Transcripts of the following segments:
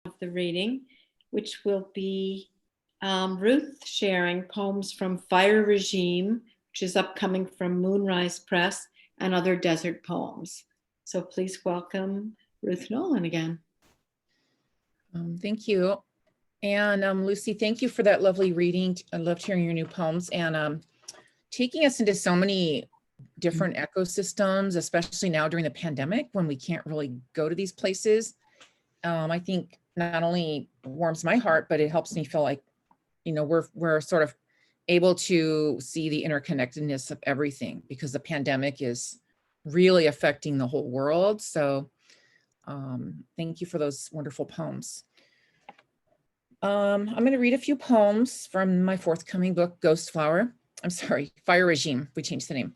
of the reading, which will be Ruth sharing poems from Fire Regime, which is upcoming from Moonrise Press, and other desert poems. So please welcome Ruth Nolan again. Thank you. And Lucy, thank you for that lovely reading. I loved hearing your new poems and taking us into so many different ecosystems, especially now during the pandemic when we can't really go to these places. I think not only warms my heart, but it helps me feel like, you know, we're sort of able to see the interconnectedness of everything because the pandemic is really affecting the whole world. So thank you for those wonderful poems. I'm going to read a few poems from my forthcoming book, Ghost Flower. I'm sorry, Fire Regime. We changed the name.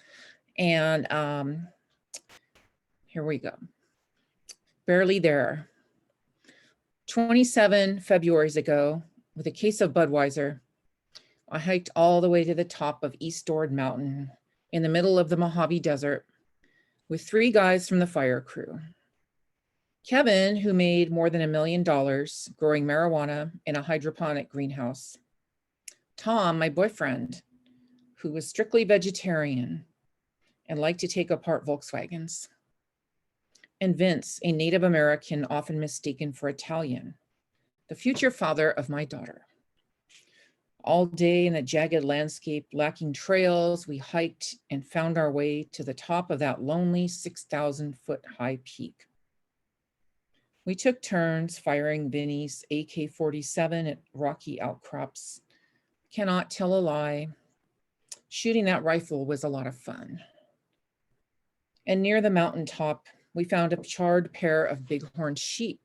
And here we go. Barely There. 27 Februaries ago, with a case of Budweiser, I hiked all the way to the top of East Ord Mountain in the middle of the Mojave Desert with 3 guys from the fire crew. Kevin, who made more than $1 million growing marijuana in a hydroponic greenhouse. Tom, my boyfriend, who was strictly vegetarian and liked to take apart Volkswagens. And Vince, a Native American often mistaken for Italian, the future father of my daughter. All day in a jagged landscape lacking trails, we hiked and found our way to the top of that lonely 6,000-foot high peak. We took turns firing Vinny's AK-47 at rocky outcrops. Cannot tell a lie. Shooting that rifle was a lot of fun. And near the mountaintop, we found a charred pair of bighorn sheep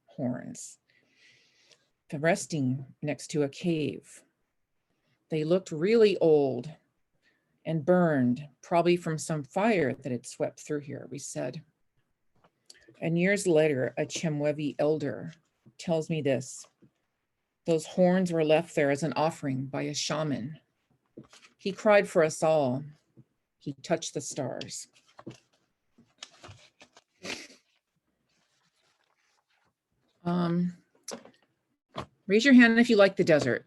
horns resting next to a cave. They looked really old and burned, probably from some fire that had swept through here, we said. And years later, a Chemehuevi elder tells me this: those horns were left there as an offering by a shaman. He cried for us all. He touched the stars. Raise your hand if you like the desert.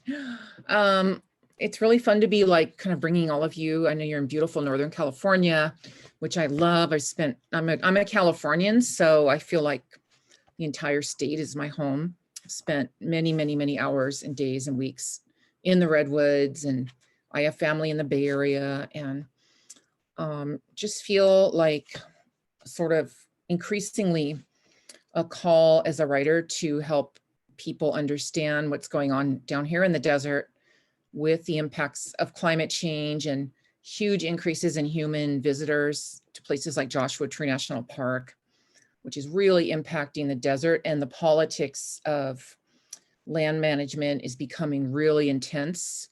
Good. It's really fun to be like kind of bringing all of you. I know you're in beautiful Northern California, which I love. I'm a Californian, so I feel like the entire state is my home. I've spent many, many, many hours and days and weeks in the Redwoods, and I have family in the Bay Area, and just feel like sort of increasingly a call as a writer to help people understand what's going on down here in the desert with the impacts of climate change and huge increases in human visitors to places like Joshua Tree National Park, which is really impacting the desert, and the politics of land management is becoming really intense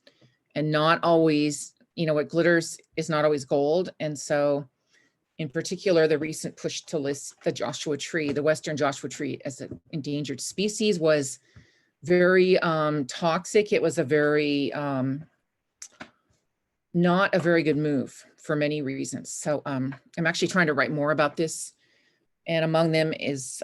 and not always, you know, what glitters is not always gold. And so in particular, the recent push to list the Joshua tree, the Western Joshua tree, as an endangered species was very toxic. It was a very, not a very good move for many reasons. So I'm actually trying to write more about this. And among them is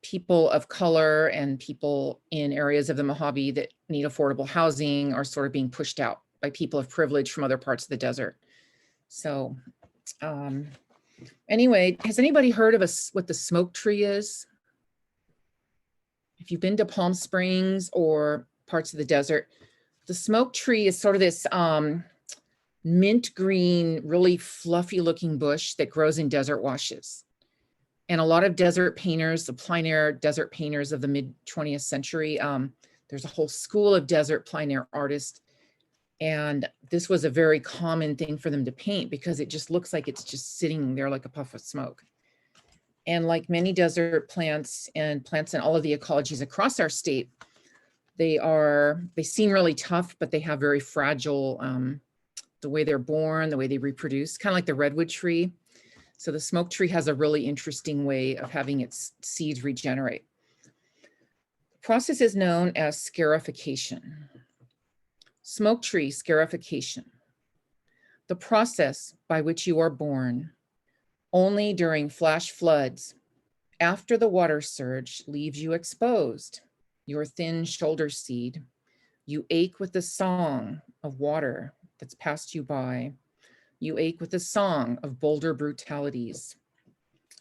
people of color and people in areas of the Mojave that need affordable housing are sort of being pushed out by people of privilege from other parts of the desert. So anyway, has anybody heard of what the smoke tree is? If you've been to Palm Springs or parts of the desert, the smoke tree is sort of this mint green, really fluffy looking bush that grows in desert washes. And a lot of desert painters, the plein air desert painters of the mid 20th century, there's a whole school of desert plein air artists. And this was a very common thing for them to paint because it just looks like it's just sitting there like a puff of smoke. And like many desert plants and plants in all of the ecologies across our state, they seem really tough, but they have very fragile, the way they're born, the way they reproduce, kind of like the redwood tree. So the smoke tree has a really interesting way of having its seeds regenerate. The process is known as scarification. Smoke tree scarification. The process by which you are born, Only during flash floods, after the water surge leaves you exposed, your thin shoulder seed, you ache with the song of water that's passed you by. You ache with the song of boulder brutalities.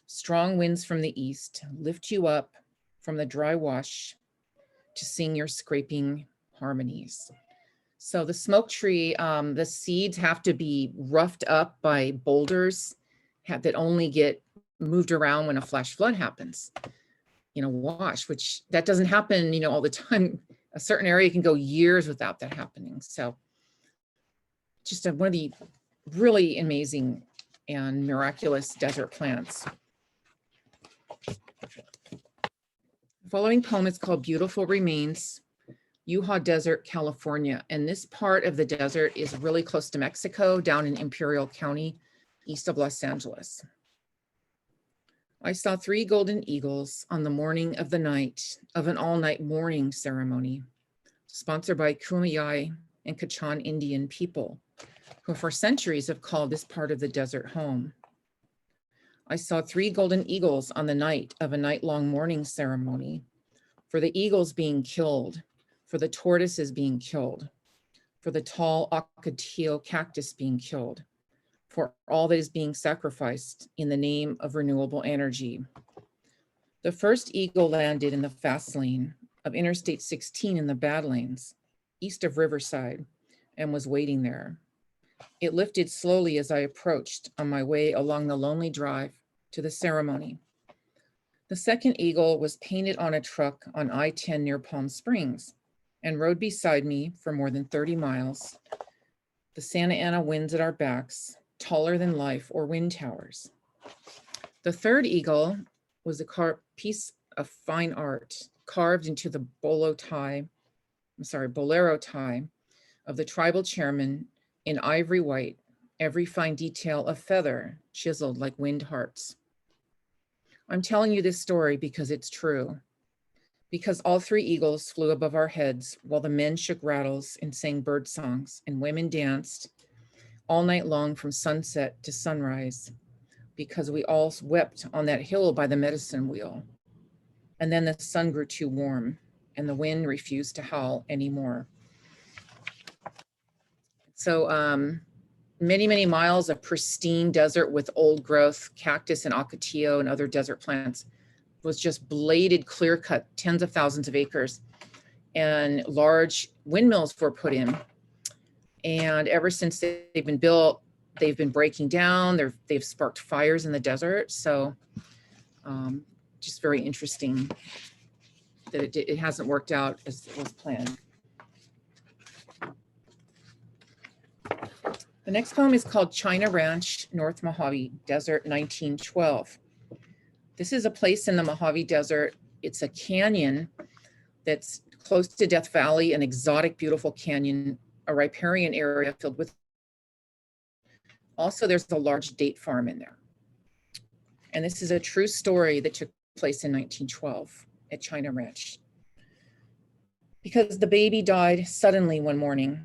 Strong winds from the east lift you up from the dry wash to sing your scraping harmonies. So the smoke tree, the seeds have to be roughed up by boulders that only get moved around when a flash flood happens in a wash, which that doesn't happen, all the time. A certain area can go years without that happening. So just one of the really amazing and miraculous desert plants. The following poem is called Beautiful Remains, Utah Desert, California. And this part of the desert is really close to Mexico, down in Imperial County, east of Los Angeles. I saw 3 golden eagles on the morning of the night of an all-night mourning ceremony, sponsored by Kumeyaay and Kachan Indian people, who for centuries have called this part of the desert home. I saw 3 golden eagles on the night of a night-long mourning ceremony, for the eagles being killed, for the tortoises being killed, for the tall ocotillo cactus being killed, for all that is being sacrificed in the name of renewable energy. The first eagle landed in the fast lane of Interstate 16 in the bad lanes, east of Riverside, and was waiting there. It lifted slowly as I approached on my way along the lonely drive to the ceremony. The second eagle was painted on a truck on I-10 near Palm Springs and rode beside me for more than 30 miles. The Santa Ana winds at our backs, taller than life or wind towers. The third eagle was a piece of fine art carved into the bolero tie of the tribal chairman in ivory white, every fine detail a feather chiseled like winged hearts. I'm telling you this story because it's true, because all 3 eagles flew above our heads while the men shook rattles and sang bird songs and women danced all night long from sunset to sunrise, because we all wept on that hill by the medicine wheel. And then the sun grew too warm and the wind refused to howl anymore. So many, many miles of pristine desert with old growth cactus and ocotillo and other desert plants was just bladed, clear cut, tens of thousands of acres, and large windmills were put in. And ever since they've been built, they've been breaking down. They've sparked fires in the desert. So just very interesting that it hasn't worked out as was planned. The next poem is called China Ranch, North Mojave Desert, 1912. This is a place in the Mojave Desert. It's a canyon that's close to Death Valley, an exotic, beautiful canyon, a riparian area filled with. Also, there's a large date farm in there. And this is a true story that took place in 1912 at China Ranch. Because the baby died suddenly one morning,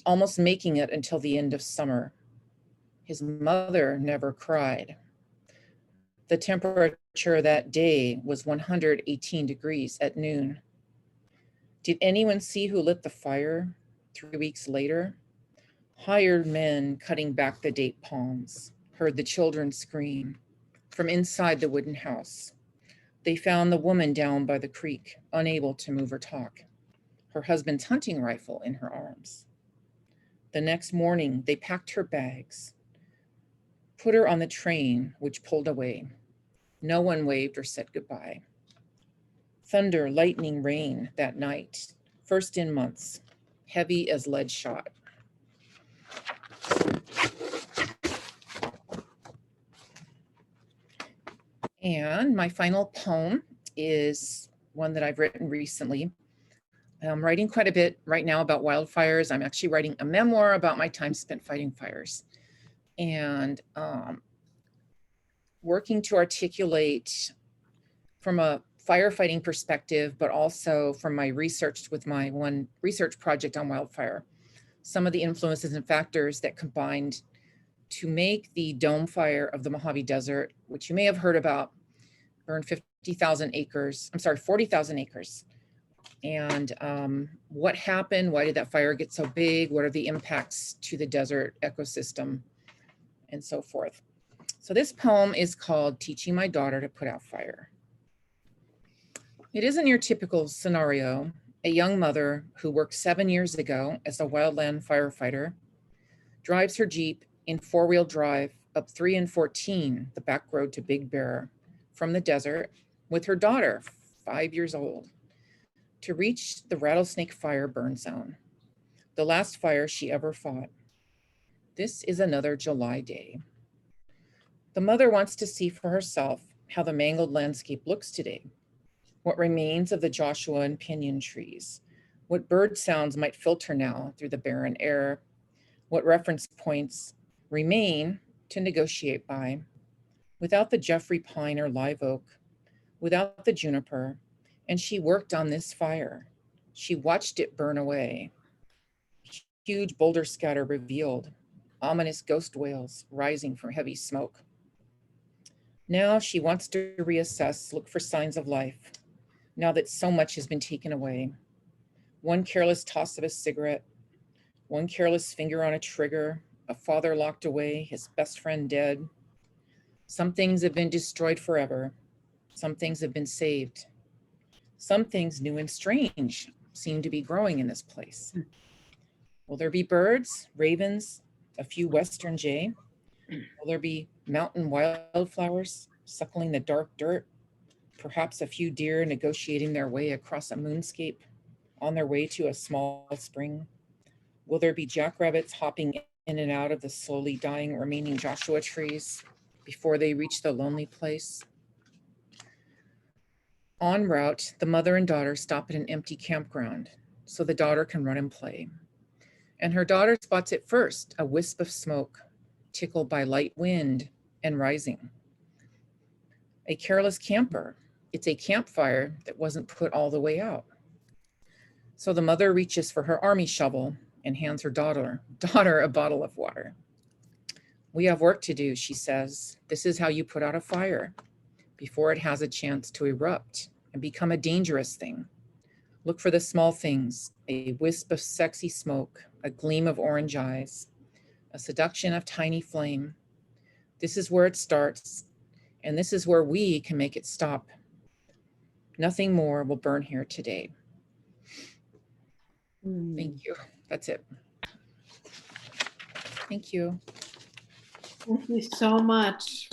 almost making it until the end of summer. His mother never cried. The temperature that day was 118 degrees at noon. Did anyone see who lit the fire 3 weeks later? Hired men cutting back the date palms heard the children scream from inside the wooden house. They found the woman down by the creek, unable to move or talk, her husband's hunting rifle in her arms. The next morning, they packed her bags, put her on the train, which pulled away. No one waved or said goodbye. Thunder, lightning, rain that night, first in months, heavy as lead shot. And my final poem is one that I've written recently. I'm writing quite a bit right now about wildfires. I'm actually writing a memoir about my time spent fighting fires, and working to articulate from a firefighting perspective, but also from my research with my one research project on wildfire, some of the influences and factors that combined to make the dome fire of the Mojave Desert, which you may have heard about, burned 40,000 acres. And what happened? Why did that fire get so big? What are the impacts to the desert ecosystem and so forth? So this poem is called Teaching My Daughter to Put Out Fire. It isn't your typical scenario. A young mother who worked 7 years ago as a wildland firefighter drives her Jeep in 4-wheel drive up 3 and 14, the back road to Big Bear, from the desert with her daughter, 5 years old, to reach the Rattlesnake Fire burn zone, the last fire she ever fought. This is another July day. The mother wants to see for herself how the mangled landscape looks today, what remains of the Joshua and pinyon trees, what bird sounds might filter now through the barren air, what reference points remain to negotiate by. Without the Jeffrey pine or live oak, without the juniper, and she worked on this fire. She watched it burn away. Huge boulder scatter revealed, ominous ghost wails rising from heavy smoke. Now she wants to reassess, look for signs of life, now that so much has been taken away. One careless toss of a cigarette, one careless finger on a trigger, a father locked away, his best friend dead. Some things have been destroyed forever. Some things have been saved. Some things new and strange seem to be growing in this place. Will there be birds, ravens, a few western jay? Will there be mountain wildflowers suckling the dark dirt? Perhaps a few deer negotiating their way across a moonscape on their way to a small spring? Will there be jackrabbits hopping in and out of the slowly dying remaining Joshua trees before they reach the lonely place? En route, the mother and daughter stop at an empty campground so the daughter can run and play. And her daughter spots it first, a wisp of smoke, tickled by light wind and rising. A careless camper. It's a campfire that wasn't put all the way out. So the mother reaches for her army shovel and hands her daughter a bottle of water. We have work to do, she says. This is how you put out a fire before it has a chance to erupt and become a dangerous thing. Look for the small things, a wisp of sexy smoke, a gleam of orange eyes, a seduction of tiny flame. This is where it starts, and this is where we can make it stop. Nothing more will burn here today. Thank you. That's it. Thank you. Thank you so much.